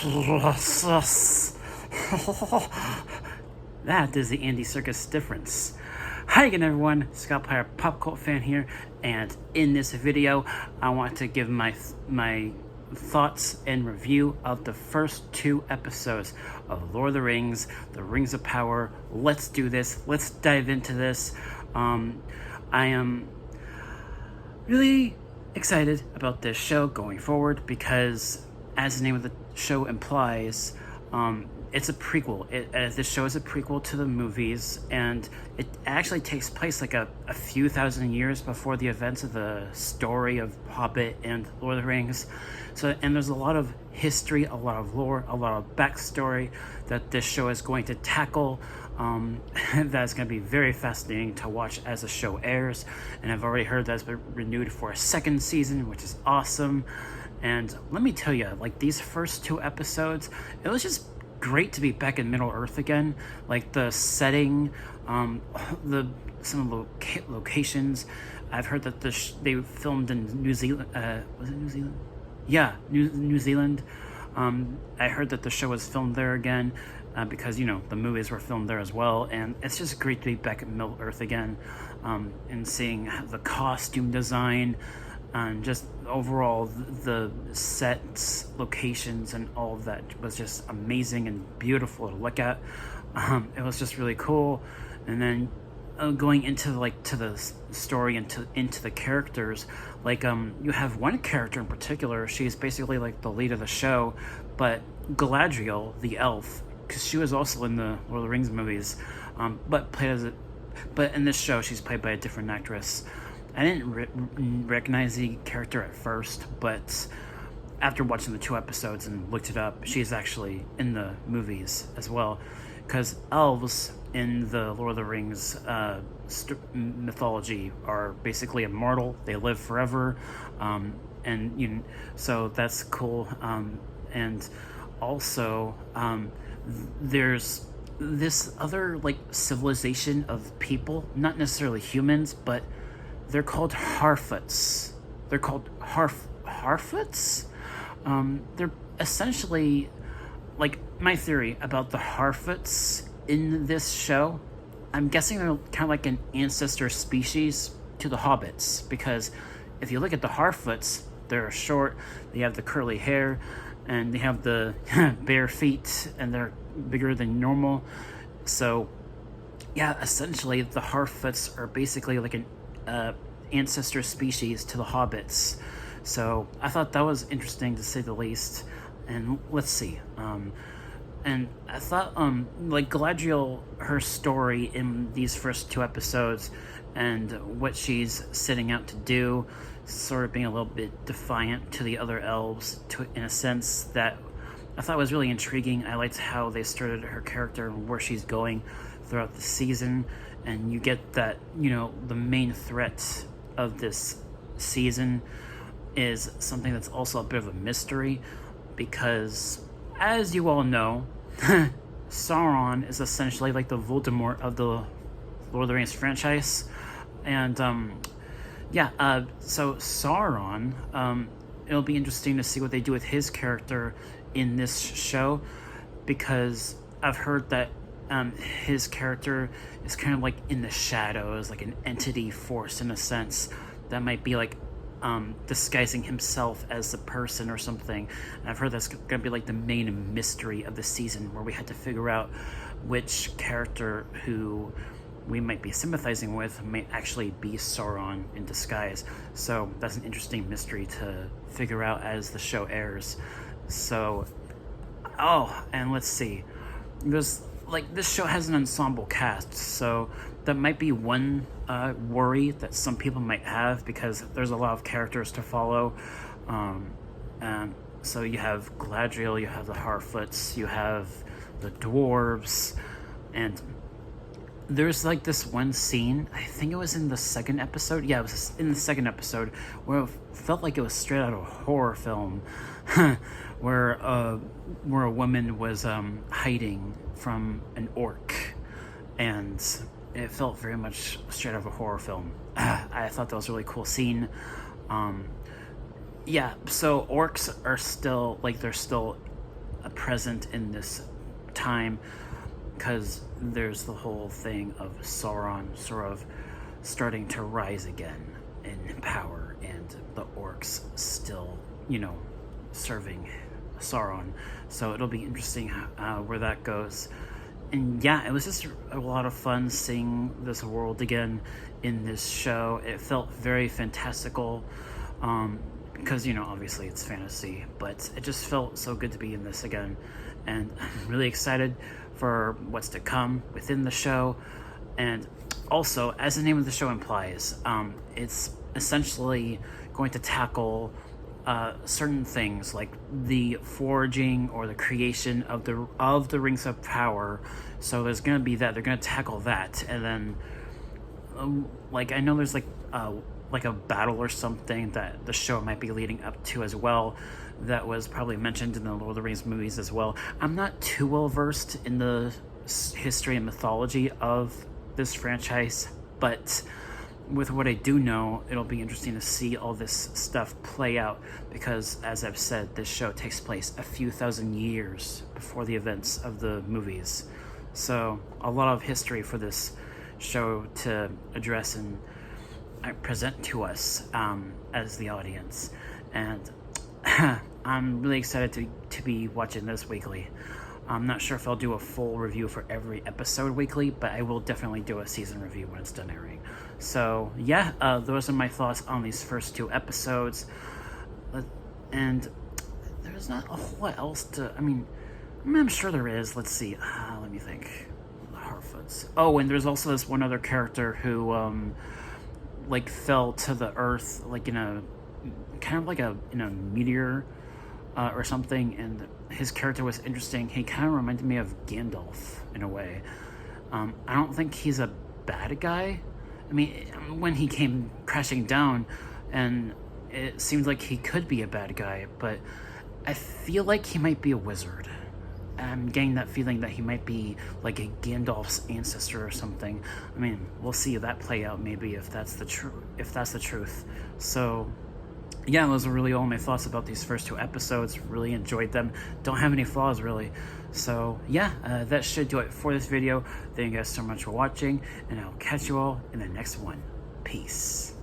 That is the Andy Serkis difference. Hi again, everyone. Scott Player, pop cult fan here, and in this video, I want to give my thoughts and review of the first 2 episodes of Lord of the Rings, The Rings of Power. Let's do this. Let's dive into this. I am really excited about this show going forward because, as the name of the show implies, it's a prequel. This show is a prequel to the movies, and it actually takes place like a few thousand years before the events of the story of Hobbit and Lord of the Rings. And there's a lot of history, a lot of lore, a lot of backstory that this show is going to tackle. That's going to be very fascinating to watch as the show airs. And I've already heard that it's been renewed for a 2nd season, which is awesome. And let me tell you, like, these first 2 episodes, it was just great to be back in Middle Earth again. Like, the setting, some of the locations. I've heard that they filmed in New Zealand. Was it New Zealand? Yeah, New Zealand. I heard that the show was filmed there again because, the movies were filmed there as well. And it's just great to be back in Middle Earth again, and seeing the costume design and just overall the sets, locations, and all of that was just amazing and beautiful to look at. It was just really cool. And then going into to the story and into the characters, like you have one character in particular. She's basically like the lead of the show, but Galadriel, the elf, because she was also in the Lord of the Rings movies, but in this show she's played by a different actress. I didn't recognize the character at first, but after watching the 2 episodes and looked it up, she's actually in the movies as well. Because elves in the Lord of the Rings mythology are basically immortal; they live forever, so that's cool. And also, there's this other civilization of people, not necessarily humans, but they're called Harfoots. They're called Harfoots? They're essentially, my theory about the Harfoots in this show, I'm guessing they're kind of like an ancestor species to the Hobbits, because if you look at the Harfoots, they're short, they have the curly hair, and they have the bare feet, and they're bigger than normal. So, yeah, essentially the Harfoots are basically like an ancestor species to the Hobbits. So I thought that was interesting, to say the least. And let's see, and I thought Galadriel, her story in these first 2 episodes and what she's setting out to do, sort of being a little bit defiant to the other elves, in a sense that I thought was really intriguing. I liked how they started her character and where she's going throughout the season. And you get that, the main threat of this season is something that's also a bit of a mystery, because, as you all know, Sauron is essentially like the Voldemort of the Lord of the Rings franchise. And, so Sauron, it'll be interesting to see what they do with his character in this show, because I've heard that his character is kind of like in the shadows, like an entity force in a sense, that might be disguising himself as the person or something. And I've heard that's going to be like the main mystery of the season, where we had to figure out which character who we might be sympathizing with might actually be Sauron in disguise. So that's an interesting mystery to figure out as the show airs. So, and let's see, there's this show has an ensemble cast, so that might be one worry that some people might have, because there's a lot of characters to follow. And so you have Galadriel, you have the Harfoots, you have the dwarves, and there's this one scene, I think it was in the 2nd episode. Yeah, it was in the 2nd episode, where it felt like it was straight out of a horror film, where a woman was hiding from an orc, and it felt very much straight out of a horror film. I thought that was a really cool scene. So orcs are still, they're still present in this time, because there's the whole thing of Sauron sort of starting to rise again in power, and the orcs still, serving Sauron. So it'll be interesting where that goes. And yeah, it was just a lot of fun seeing this world again in this show. It felt very fantastical, because, obviously it's fantasy, but it just felt so good to be in this again. And I'm really excited for what's to come within the show. And also, as the name of the show implies, it's essentially going to tackle certain things like the forging or the creation of the rings of power. So there's going to be that. They're going to tackle that. And then I know there's like a battle or something that the show might be leading up to as well, that was probably mentioned in the Lord of the Rings movies as well. I'm not too well versed in the history and mythology of this franchise, but with what I do know, it'll be interesting to see all this stuff play out, because, as I've said, this show takes place a few thousand years before the events of the movies. So a lot of history for this show to address and present to us as the audience. And I'm really excited to be watching this weekly. I'm not sure if I'll do a full review for every episode weekly, but I will definitely do a season review when it's done airing. So yeah, those are my thoughts on these first 2 episodes. And there's not a whole lot else to, I'm sure there is. Let's see, let me think. The Harfoots. Oh, and there's also this one other character who fell to the earth, in a meteor or something, and his character was interesting. He kind of reminded me of Gandalf in a way. I don't think he's a bad guy. When he came crashing down, and it seemed like he could be a bad guy, but I feel like he might be a wizard. I'm getting that feeling that he might be like a Gandalf's ancestor or something. We'll see that play out maybe if that's the truth. So yeah, those are really all my thoughts about these first 2 episodes. Really enjoyed them. Don't have any flaws, really. So yeah, that should do it for this video. Thank you guys so much for watching, and I'll catch you all in the next one. Peace.